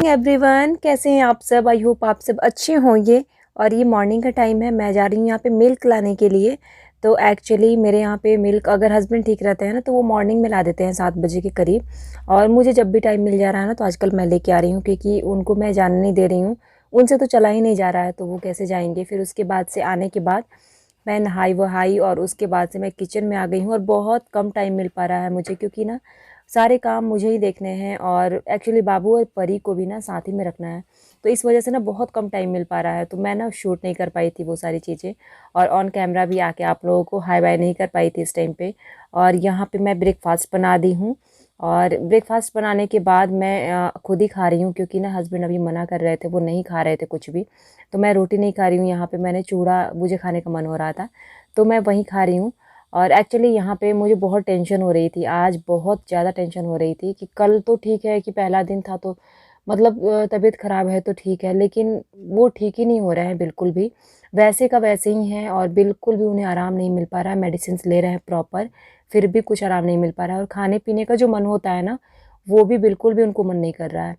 Everyone, कैसे हैं आप सब। आई होप आप सब अच्छे होंगे। और ये मॉर्निंग का टाइम है, मैं जा रही हूँ यहाँ पे मिल्क लाने के लिए। तो एक्चुअली मेरे यहाँ पे मिल्क अगर हस्बैंड ठीक रहते हैं ना तो वो मॉर्निंग में ला देते हैं 7 बजे के करीब। और मुझे जब भी टाइम मिल जा रहा है ना तो आजकल मैं लेके आ रही हूँ, क्योंकि उनको मैं जाने नहीं दे रही हूँ। उनसे तो चला ही नहीं जा रहा है, तो वो कैसे जाएंगे। फिर उसके बाद से आने के बाद मैं नहाई वहाई और उसके बाद से मैं किचन में आ गई हूँ। और बहुत कम टाइम मिल पा रहा है मुझे, क्योंकि ना सारे काम मुझे ही देखने हैं और एक्चुअली बाबू और परी को भी ना साथ ही में रखना है। तो इस वजह से ना बहुत कम टाइम मिल पा रहा है, तो मैं ना शूट नहीं कर पाई थी वो सारी चीज़ें। और ऑन कैमरा भी आके आप लोगों को हाय बाय नहीं कर पाई थी इस टाइम पे। और यहाँ पे मैं ब्रेकफास्ट बना दी हूँ। और ब्रेकफास्ट बनाने के बाद मैं खुद ही खा रही हूँ, क्योंकि ना हस्बैंड अभी मना कर रहे थे, वो नहीं खा रहे थे कुछ भी। तो मैं रोटी नहीं खा रही हूँ। यहाँ पे मैंने चूड़ा, मुझे खाने का मन हो रहा था तो मैं वहीं खा रही हूँ। और एक्चुअली यहाँ पे मुझे बहुत टेंशन हो रही थी, आज बहुत ज़्यादा टेंशन हो रही थी कि कल तो ठीक है कि पहला दिन था तो मतलब तबीयत ख़राब है तो ठीक है, लेकिन वो ठीक ही नहीं हो रहा है बिल्कुल भी। वैसे का वैसे ही हैं और बिल्कुल भी उन्हें आराम नहीं मिल पा रहा है। मेडिसिन ले रहे हैं प्रॉपर, फिर भी कुछ आराम नहीं मिल पा रहा है। और खाने पीने का जो मन होता है ना, वो भी बिल्कुल भी उनको मन नहीं कर रहा है।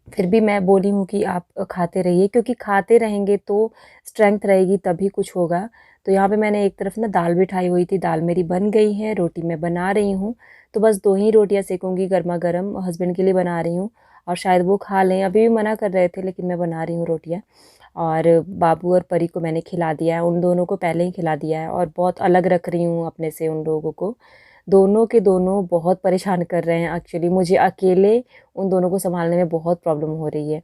फिर भी मैं बोली हूँ कि आप खाते रहिए, क्योंकि खाते रहेंगे तो स्ट्रेंथ रहेगी तभी कुछ होगा। तो यहाँ पे मैंने एक तरफ ना दाल बिठाई हुई थी, दाल मेरी बन गई है, रोटी मैं बना रही हूँ। तो बस 2 ही रोटियाँ सेकूँगी गर्मा गर्म, हस्बैंड के लिए बना रही हूँ और शायद वो खा लें। अभी भी मना कर रहे थे लेकिन मैं बना रही हूँ रोटियाँ। और बाबू और परी को मैंने खिला दिया है, उन दोनों को पहले ही खिला दिया है और बहुत अलग रख रही हूँ अपने से उन लोगों को। दोनों के दोनों बहुत परेशान कर रहे हैं एक्चुअली, मुझे अकेले उन दोनों को सँभालने में बहुत प्रॉब्लम हो रही है।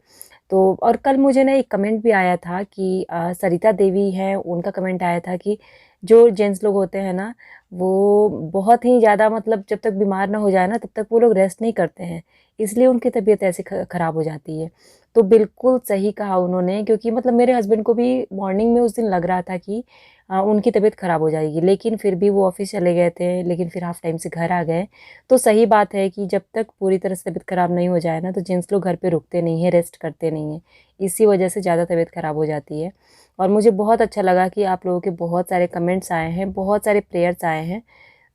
तो और कल मुझे ना एक कमेंट भी आया था कि सरिता देवी हैं, उनका कमेंट आया था कि जो जेंट्स लोग होते हैं ना, वो बहुत ही ज़्यादा मतलब जब तक बीमार ना हो जाए ना तब तक वो लोग रेस्ट नहीं करते हैं, इसलिए उनकी तबीयत ऐसे ख़राब हो जाती है। तो बिल्कुल सही कहा उन्होंने, क्योंकि मतलब मेरे हस्बैंड को भी मॉर्निंग में उस दिन लग रहा था कि उनकी तबीयत ख़राब हो जाएगी, लेकिन फिर भी वो ऑफ़िस चले गए थे, लेकिन फिर हाफ़ टाइम से घर आ गए। तो सही बात है कि जब तक पूरी तरह से तबीयत ख़राब नहीं हो जाए ना तो जेंट्स लोग घर पे रुकते नहीं हैं, रेस्ट करते नहीं हैं। इसी वजह से ज़्यादा तबीयत ख़राब हो जाती है। और मुझे बहुत अच्छा लगा कि आप लोगों के बहुत सारे कमेंट्स आए हैं, बहुत सारे प्रेयर्स आए हैं।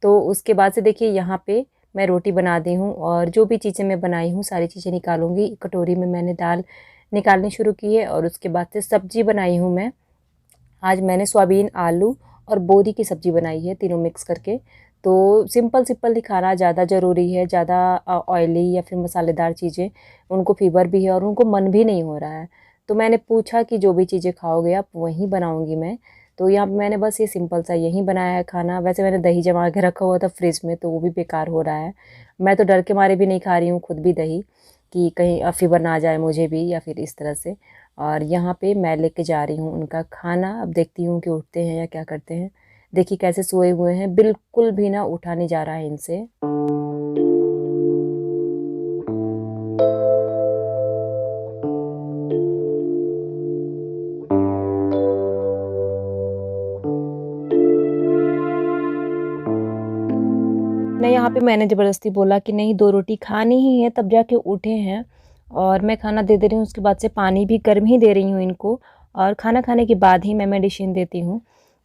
तो उसके बाद से देखिए यहाँ पे मैं रोटी बना दी हूँ और जो भी चीज़ें मैं बनाई हूँ सारी चीज़ें निकालूँगी। कटोरी में मैंने दाल निकालनी शुरू की है और उसके बाद से सब्ज़ी बनाई हूँ मैं। आज मैंने सोयाबीन, आलू और बोरी की सब्ज़ी बनाई है, तीनों मिक्स करके। तो सिंपल ही खाना ज़्यादा ज़रूरी है, ज़्यादा ऑयली या फिर मसालेदार चीज़ें उनको फ़ीवर भी है और उनको मन भी नहीं हो रहा है। तो मैंने पूछा कि जो भी चीज़ें खाओगे आप वही बनाऊँगी मैं। तो यहाँ पे मैंने बस ये सिंपल सा यही बनाया है खाना। वैसे मैंने दही जमा के रखा हुआ था फ्रिज में, तो वो भी बेकार हो रहा है। मैं तो डर के मारे भी नहीं खा रही हूँ खुद भी दही, कि कहीं फ़ीवर ना आ जाए मुझे भी या फिर इस तरह से। और यहाँ पे मैं लेके जा रही हूँ उनका खाना। अब देखती हूँ कि उठते हैं या क्या करते हैं। देखिए कैसे सोए हुए हैं, बिल्कुल भी ना उठा नहीं जा रहा है इनसे। नहीं, यहाँ पे मैंने ज़बरदस्ती बोला कि नहीं 2 रोटी खानी ही है, तब जाके उठे हैं। और मैं खाना दे रही हूँ, उसके बाद से पानी भी गर्म ही दे रही हूँ इनको। और खाना खाने के बाद ही मैं मेडिसिन देती हूँ।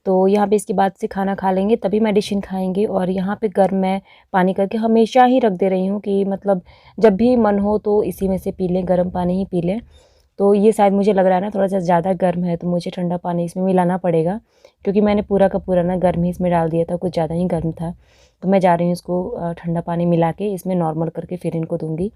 तो यहाँ पे इसके बाद से खाना खा लेंगे तभी मेडिसिन खाएँगे। और यहाँ पे गर्म मैं पानी करके हमेशा ही रख दे रही हूँ कि मतलब जब भी मन हो तो इसी में से पी लें, गर्म पानी ही पी लें। तो ये शायद मुझे लग रहा है ना थोड़ा-सा ज़्यादा गर्म है, तो मुझे ठंडा पानी इसमें मिलाना पड़ेगा, क्योंकि मैंने पूरा का पूरा ना गर्म ही इसमें डाल दिया था, कुछ ज़्यादा ही गर्म था। तो मैं जा रही हूँ इसको ठंडा पानी मिला के इसमें नॉर्मल करके फिर इनको दूँगी।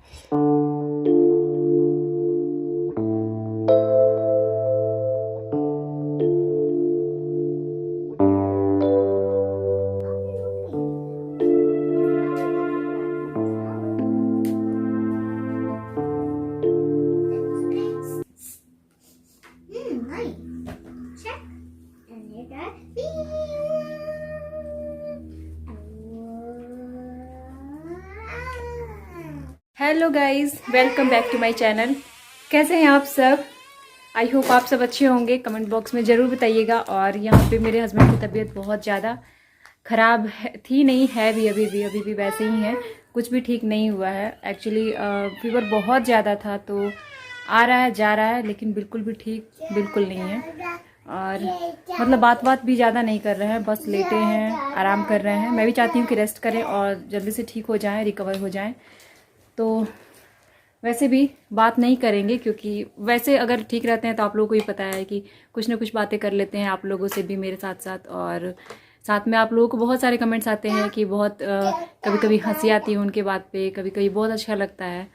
Right. Check. And you got hello guys, welcome back to my channel. कैसे हैं आप सब? आई होप आप सब अच्छे होंगे। कमेंट बॉक्स में ज़रूर बताइएगा। और यहाँ पे मेरे हस्बैंड की तबीयत बहुत ज़्यादा ख़राब थी, नहीं है भी, अभी भी वैसे ही है, कुछ भी ठीक नहीं हुआ है। एक्चुअली फीवर बहुत ज़्यादा था, तो आ रहा है जा रहा है, लेकिन बिल्कुल भी ठीक बिल्कुल नहीं है। और मतलब बात भी ज़्यादा नहीं कर रहे हैं, बस लेटे हैं, आराम कर रहे हैं। मैं भी चाहती हूँ कि रेस्ट करें और जल्दी से ठीक हो जाएं, रिकवर हो जाएं। तो वैसे भी बात नहीं करेंगे, क्योंकि वैसे अगर ठीक रहते हैं तो आप लोगों को ही पता है कि कुछ ना कुछ बातें कर लेते हैं आप लोगों से भी मेरे साथ साथ। और साथ में आप लोगों को बहुत सारे कमेंट्स आते हैं कि बहुत कभी कभी हंसी आती है उनके बात पे, कभी कभी बहुत अच्छा लगता है।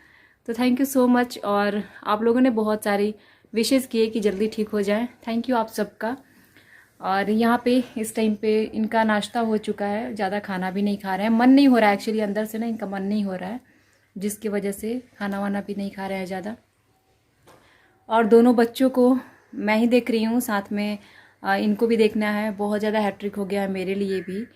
तो थैंक यू सो मच। और आप लोगों ने बहुत सारी विशेज़ किए कि जल्दी ठीक हो जाए, थैंक यू आप सबका। और यहाँ पे इस टाइम पे इनका नाश्ता हो चुका है, ज़्यादा खाना भी नहीं खा रहे हैं, मन नहीं हो रहा है एक्चुअली, अंदर से ना इनका मन नहीं हो रहा है, जिसकी वजह से खाना वाना भी नहीं खा रहे हैं ज़्यादा। और दोनों बच्चों को मैं ही देख रही हूँ, साथ में इनको भी देखना है। बहुत ज़्यादा हैट्रिक हो गया है मेरे लिए भी।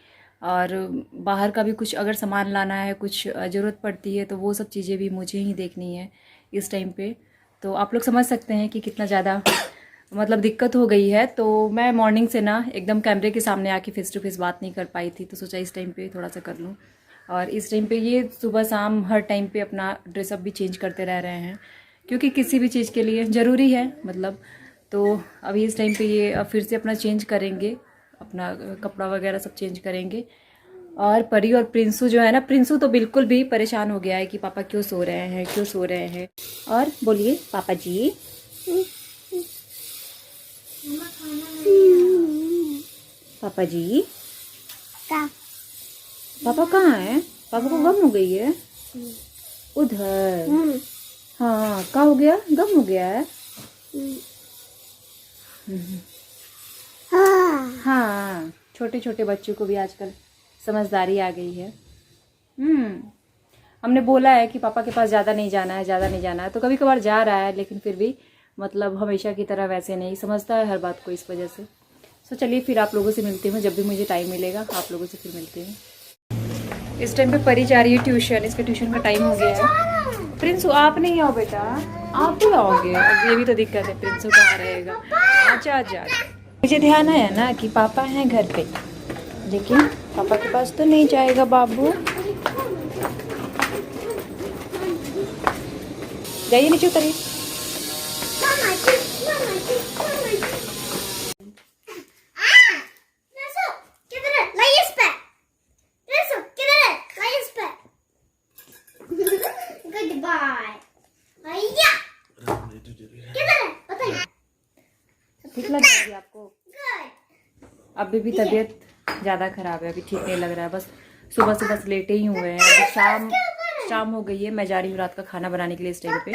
और बाहर का भी कुछ अगर सामान लाना है, कुछ ज़रूरत पड़ती है, तो वो सब चीज़ें भी मुझे ही देखनी है इस टाइम पे। तो आप लोग समझ सकते हैं कि कितना ज़्यादा मतलब दिक्कत हो गई है। तो मैं मॉर्निंग से ना एकदम कैमरे के सामने आके फेस टू फेस बात नहीं कर पाई थी, तो सोचा इस टाइम पे थोड़ा सा कर लूँ। और इस टाइम पे ये सुबह शाम हर टाइम पे अपना ड्रेसअप भी चेंज करते रह रहे हैं, क्योंकि किसी भी चीज़ के लिए ज़रूरी है मतलब। तो अभी इस टाइम पे ये फिर से अपना चेंज करेंगे, अपना कपड़ा वगैरह सब चेंज करेंगे। और परी और प्रिंसू जो है ना, प्रिंसू तो बिल्कुल भी परेशान हो गया है कि पापा क्यों सो रहे हैं, क्यों सो रहे हैं। और बोलिए पापा जी। पापा जी पापा कहाँ है? पापा को गम हो गई है उधर। हाँ, क्या हो गया? गम हो गया है। हाँ, छोटे छोटे बच्चों को भी आजकल समझदारी आ गई है। हमने बोला है कि पापा के पास ज़्यादा नहीं जाना है, ज़्यादा नहीं जाना है, तो कभी कभार जा रहा है, लेकिन फिर भी मतलब हमेशा की तरह वैसे नहीं समझता है हर बात को, इस वजह से। तो चलिए फिर आप लोगों से मिलती हूँ, जब भी मुझे टाइम मिलेगा आप लोगों से फिर मिलती हूँ। इस टाइम पे परी जा रही है ट्यूशन, इसके ट्यूशन का टाइम हो गया है। प्रिंसू आप नहीं आओ बेटा, आप भी आओगे। अब ये भी तो दिक्कत है, प्रिंसू कहाँ रहेगा। आजा आजा। मुझे ध्यान आया ना कि पापा हैं घर पे, लेकिन पापा के पास तो नहीं जाएगा बाबू। जाइए नीचे उतरिए। ठीक लग रही है आपको? अभी भी तबीयत ज़्यादा ख़राब है, अभी ठीक नहीं लग रहा है। बस सुबह से बस लेटे ही हुए हैं। अभी शाम हो गई है, मैं जा रही हूँ रात का खाना बनाने के लिए इस टाइम पे।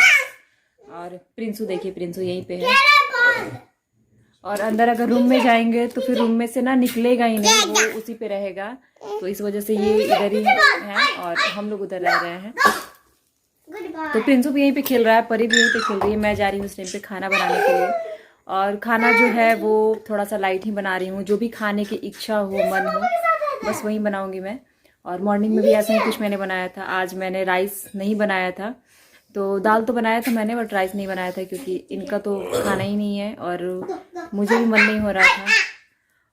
और प्रिंसू देखिए, प्रिंसू यहीं पे है। और अंदर अगर रूम में जाएंगे तो फिर रूम में से ना निकलेगा ही नहीं, वो उसी पे रहेगा। तो इस वजह से ये इधर ही है और हम लोग उधर रह रहे हैं। तो प्रिंसू भी यहीं पे खेल रहा है, परी भी यहीं पे खेल रही है। मैं जा रही हूँ इस टाइम पे खाना बनाने के लिए। और खाना जो है वो थोड़ा सा लाइट ही बना रही हूँ, जो भी खाने की इच्छा हो, मन हो, बस वही बनाऊंगी मैं। और मॉर्निंग में भी ऐसा ही कुछ मैंने बनाया था। आज मैंने राइस नहीं बनाया था, तो दाल तो बनाया था मैंने, बट राइस नहीं बनाया था, क्योंकि इनका तो खाना ही नहीं है और मुझे भी मन नहीं हो रहा था।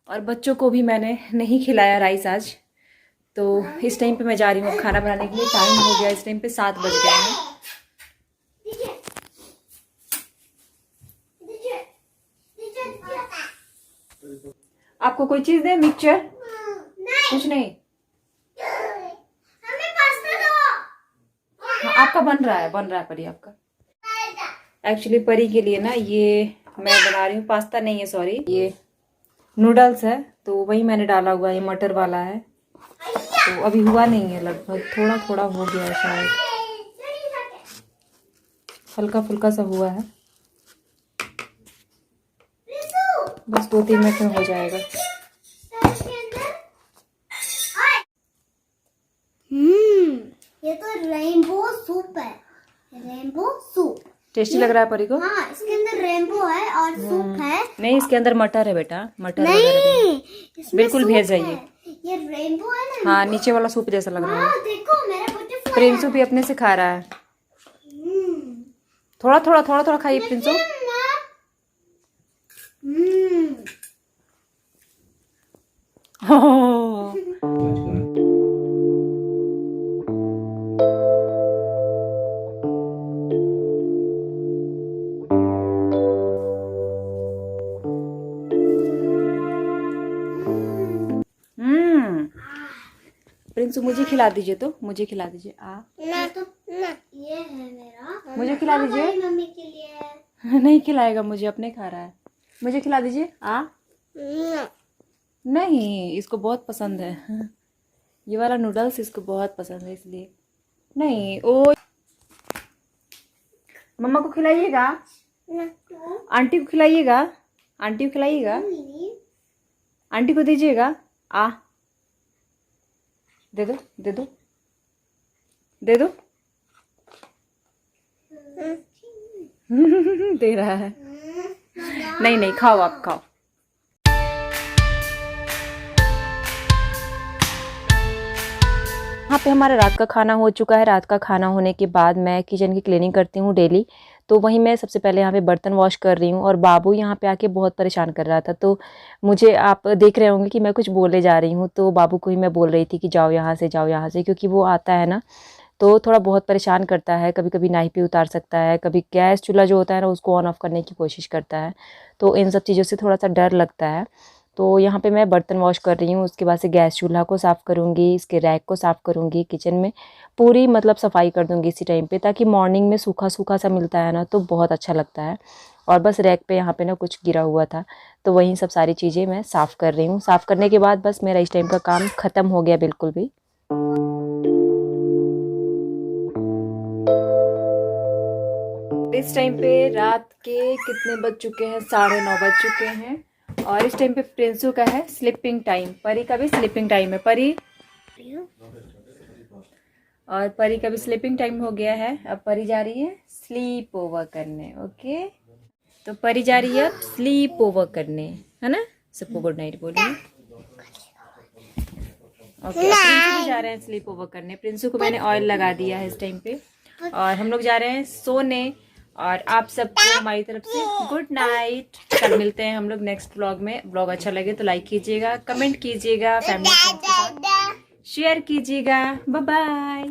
और बच्चों को भी मैंने नहीं खिलाया राइस आज। तो इस टाइम पे मैं जा रही हूँ अब खाना बनाने के लिए। टाइम हो गया, इस टाइम पे 7 बज गए हैं। आपको कोई चीज दे? मिक्सचर? कुछ नहीं। हाँ, आपका बन रहा है परी आपका। एक्चुअली परी के लिए ना ये मैं बना रही हूँ, पास्ता नहीं है सॉरी, ये नूडल्स है। तो वही मैंने डाला हुआ है, मटर वाला है। तो अभी हुआ नहीं है, लगभग थोड़ा थोड़ा हो गया है शायद, हल्का फुल्का सा हुआ है। बस 2-3 मिनट में हो जाएगा। ये तो रेनबो सूप है, रेनबो सूप। टेस्टी लग रहा है परी को? हाँ, इसके अंदर रेनबो है और सूप है। नहीं, इसके अंदर मटर है बेटा, मटर नहीं, बिल्कुल भेज जाइए। ये रेनबो है ना। हाँ, नीचे वाला सूप जैसा लग रहा है। हाँ, देखो मेरा बटरफ्लाई। प्रिंसू भी अपने से खा रहा है। थोड़ा थोड़ा खाइए प्रिंसू। प्रिंसू मुझे खिला दीजिए, तो मुझे खिला दीजिए। मैं तो ये है मेरा। मुझे खिला दीजिए। हमारी मम्मी के लिए। नहीं खिलाएगा, मुझे अपने खा रहा है। मुझे खिला दीजिए। नहीं, इसको बहुत पसंद है ये वाला नूडल्स, इसको बहुत पसंद है इसलिए। नहीं, ओ मम्मा को खिलाइएगा, आंटी को खिलाइएगा, आंटी को खिलाइएगा, आंटी को दीजिएगा। दे दो दे दो दे दो दे रहा है। नहीं नहीं, खाओ आप, खाओ। यहाँ पे हमारा रात का खाना हो चुका है। रात का खाना होने के बाद मैं किचन की क्लीनिंग करती हूँ डेली, तो वहीं मैं सबसे पहले यहाँ पे बर्तन वॉश कर रही हूँ। और बाबू यहाँ पे आके बहुत परेशान कर रहा था, तो मुझे आप देख रहे होंगे कि मैं कुछ बोले जा रही हूँ, तो बाबू को ही मैं बोल रही थी कि जाओ यहाँ से, जाओ यहाँ से, क्योंकि वो आता है ना तो थोड़ा बहुत परेशान करता है। कभी कभी नाई पे उतार सकता है, कभी गैस चूल्हा जो होता है ना उसको ऑन ऑफ करने की कोशिश करता है, तो इन सब चीज़ों से थोड़ा सा डर लगता है। तो यहाँ पे मैं बर्तन वॉश कर रही हूँ, उसके बाद से गैस चूल्हा को साफ़ करूँगी, इसके रैक को साफ़ करूँगी, किचन में पूरी मतलब सफाई कर दूँगी इसी टाइम पे, ताकि मॉर्निंग में सूखा सूखा सा मिलता है ना तो बहुत अच्छा लगता है। और बस रैक पे यहाँ पे ना कुछ गिरा हुआ था, तो वहीं सब सारी चीज़ें मैं साफ़ कर रही हूँ। साफ़ करने के बाद बस मेरा इस टाइम का काम ख़त्म हो गया बिल्कुल भी। इस टाइम पे रात के कितने बज चुके हैं, 9:30 बज चुके हैं। और इस टाइम पे प्रिंसू का है स्लीपिंग टाइम, परी का भी स्लीपिंग टाइम है। परी और परी का भी स्लीपिंग टाइम हो गया है। अब परी जा रही है स्लीप ओवर करने। ओके, तो परी जा रही है स्लीप ओवर करने, है ना। सबको गुड नाइट बोलिए। ओके, प्रिंसू भी जा रहे हैं स्लीप ओवर करने। प्रिंसू को मैंने ऑयल लगा दिया है इस टाइम पे, और हम लोग जा रहे हैं सोने। और आप सबको हमारी तरफ से गुड नाइट। कल मिलते हैं हम लोग नेक्स्ट व्लॉग में। व्लॉग अच्छा लगे तो लाइक कीजिएगा, कमेंट कीजिएगा, फैमिली के साथ शेयर कीजिएगा। Bye bye.